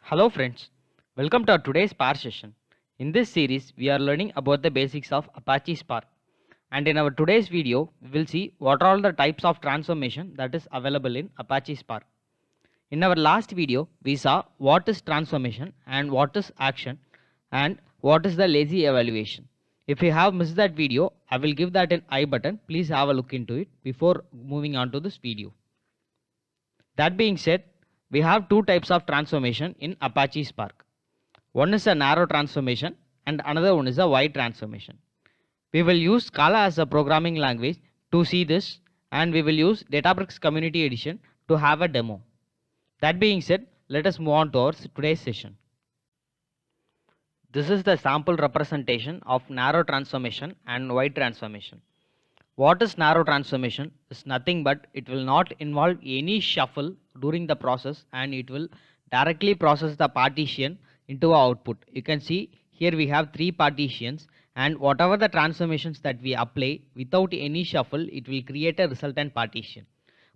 Hello friends, welcome to our today's Spark session. In this series, we are learning about the basics of Apache Spark. And in our today's video, we will see what are all the types of transformation that is available in Apache Spark. In our last video, we saw what is transformation and what is action and what is the lazy evaluation. If you have missed that video, I will give that an I button. Please have a look into it before moving on to this video. That being said, we have two types of transformation in Apache Spark. One is a narrow transformation and another one is a wide transformation. We will use Scala as a programming language to see this, and we will use Databricks Community Edition to have a demo. That being said, let us move on to our today's session. This is the sample representation of narrow transformation and wide transformation. What is narrow transformation is nothing but it will not involve any shuffle during the process, and it will directly process the partition into our output. You can see here we have three partitions, and whatever the transformations that we apply without any shuffle, it will create a resultant partition.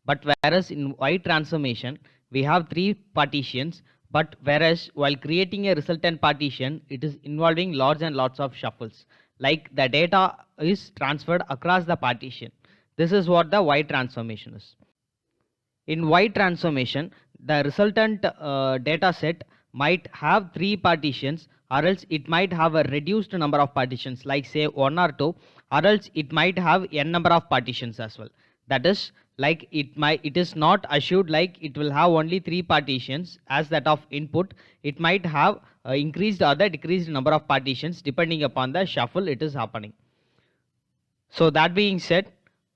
But whereas in wide transformation we have three partitions, but whereas while creating a resultant partition, it is involving lots and lots of shuffles, like the data is transferred across the partition. This is what the wide transformation is. In wide transformation, the resultant data set might have three partitions, or else it might have a reduced number of partitions, like say 1 or 2, or else it might have n number of partitions as well. That is, like it is not assured like it will have only three partitions as that of input. It might have increased or the decreased number of partitions depending upon the shuffle it is happening. So that being said,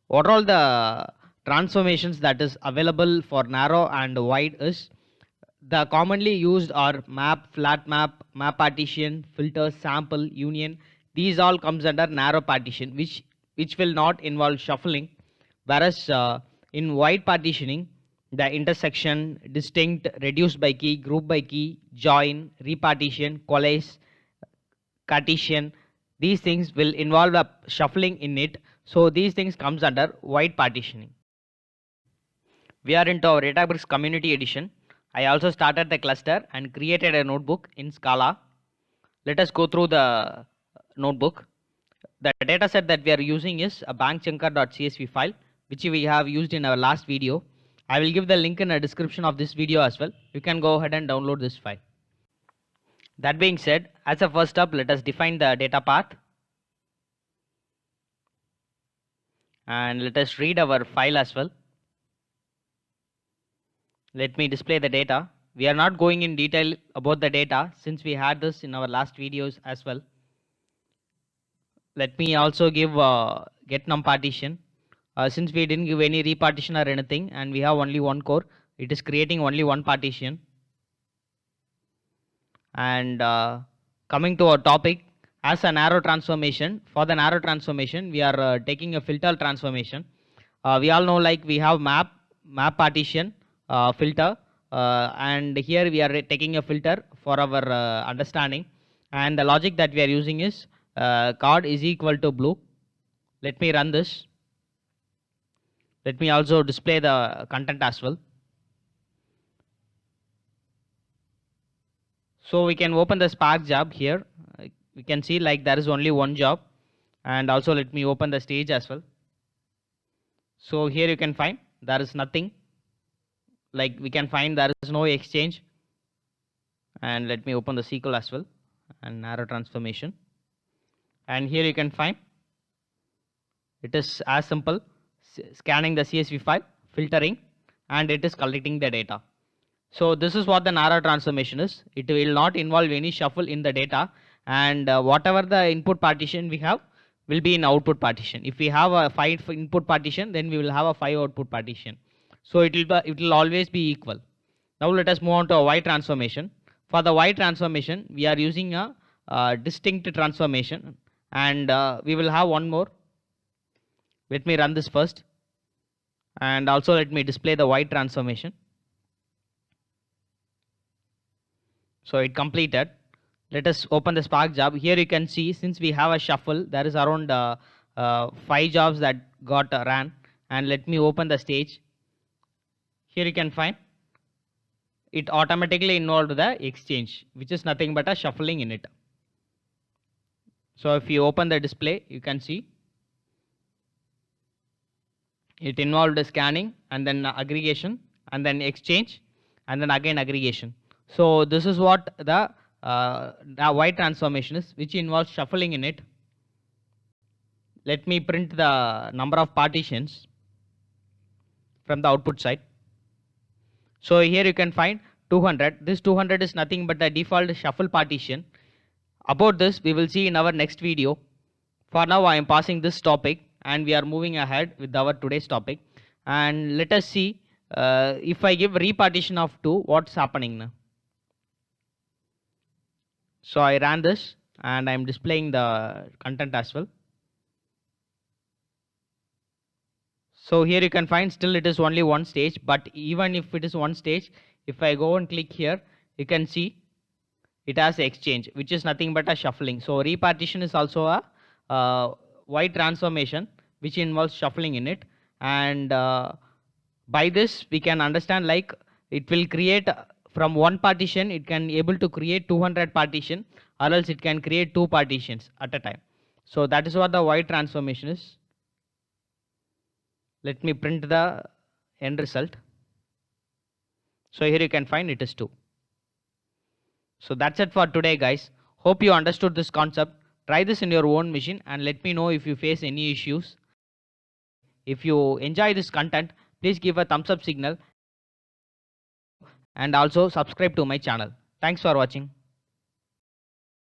what are all the transformations that is available for narrow and wide is the commonly used are map, flat map, map partition, filter, sample, union. These all comes under narrow partition, which will not involve shuffling. Whereas in wide partitioning, the intersection, distinct, reduced by key, group by key, join, repartition, coalesce, Cartesian, these things will involve a shuffling in it. So these things comes under wide partitioning. We are into our Databricks Community Edition. I also started the cluster and created a notebook in Scala. Let us go through the notebook. The dataset that we are using is a bankchunker.csv file, which we have used in our last video. I will give the link in the description of this video as well. You can go ahead and download this file. That being said, as a first step, let us define the data path. And let us read our file as well. Let me display the data. We are not going in detail about the data since we had this in our last videos as well. Let me also give get num partition. Since we didn't give any repartition or anything and we have only one core, it is creating only one partition. And coming to our topic, as a narrow transformation, for the narrow transformation we are taking a filter transformation. We all know like we have map partition, filter, and here we are taking a filter for our understanding, and the logic that we are using is card is equal to blue. Let me run this. Let me also display the content as well. So we can open the Spark job here. We can see like there is only one job, and also let me open the stage as well. So here you can find there is nothing, like we can find there is no exchange. And let me open the SQL as well and narrow transformation, and here you can find it is as simple, scanning the CSV file, filtering, and it is collecting the data. So this is what the narrow transformation is. It will not involve any shuffle in the data, and whatever the input partition we have will be in output partition. If we have a 5 input partition, then we will have a 5 output partition. So it will always be equal. Now let us move on to a wide transformation. For the wide transformation, we are using a distinct transformation, and we will have one more. Let me run this first, and also let me display the wide transformation. So it completed. Let us open the Spark job. Here you can see since we have a shuffle, there is around 5 jobs that got ran, and let me open the stage. Here you can find it automatically involved the exchange, which is nothing but a shuffling in it. So if you open the display, you can see it involved scanning and then aggregation and then exchange and then again aggregation. So this is what the white transformation is, which involves shuffling in it. Let me print the number of partitions from the output side. So here you can find 200. This 200 is nothing but the default shuffle partition. About this we will see in our next video. For now I am passing this topic and we are moving ahead with our today's topic, and let us see if I give repartition of 2, what's happening now. So I ran this and I am displaying the content as well. So here you can find still it is only one stage, but even if it is one stage, if I go and click here, you can see it has exchange, which is nothing but a shuffling. So repartition is also a white transformation which involves shuffling in it, and by this we can understand like it will create from one partition, it can able to create 200 partition, or else it can create 2 partitions at a time. So that is what the white transformation is. Let me print the end result. So here you can find it is 2. So that's it for today, guys. Hope you understood this concept. Try this in your own machine and let me know if you face any issues. If you enjoy this content, please give a thumbs up signal and also subscribe to my channel. Thanks for watching.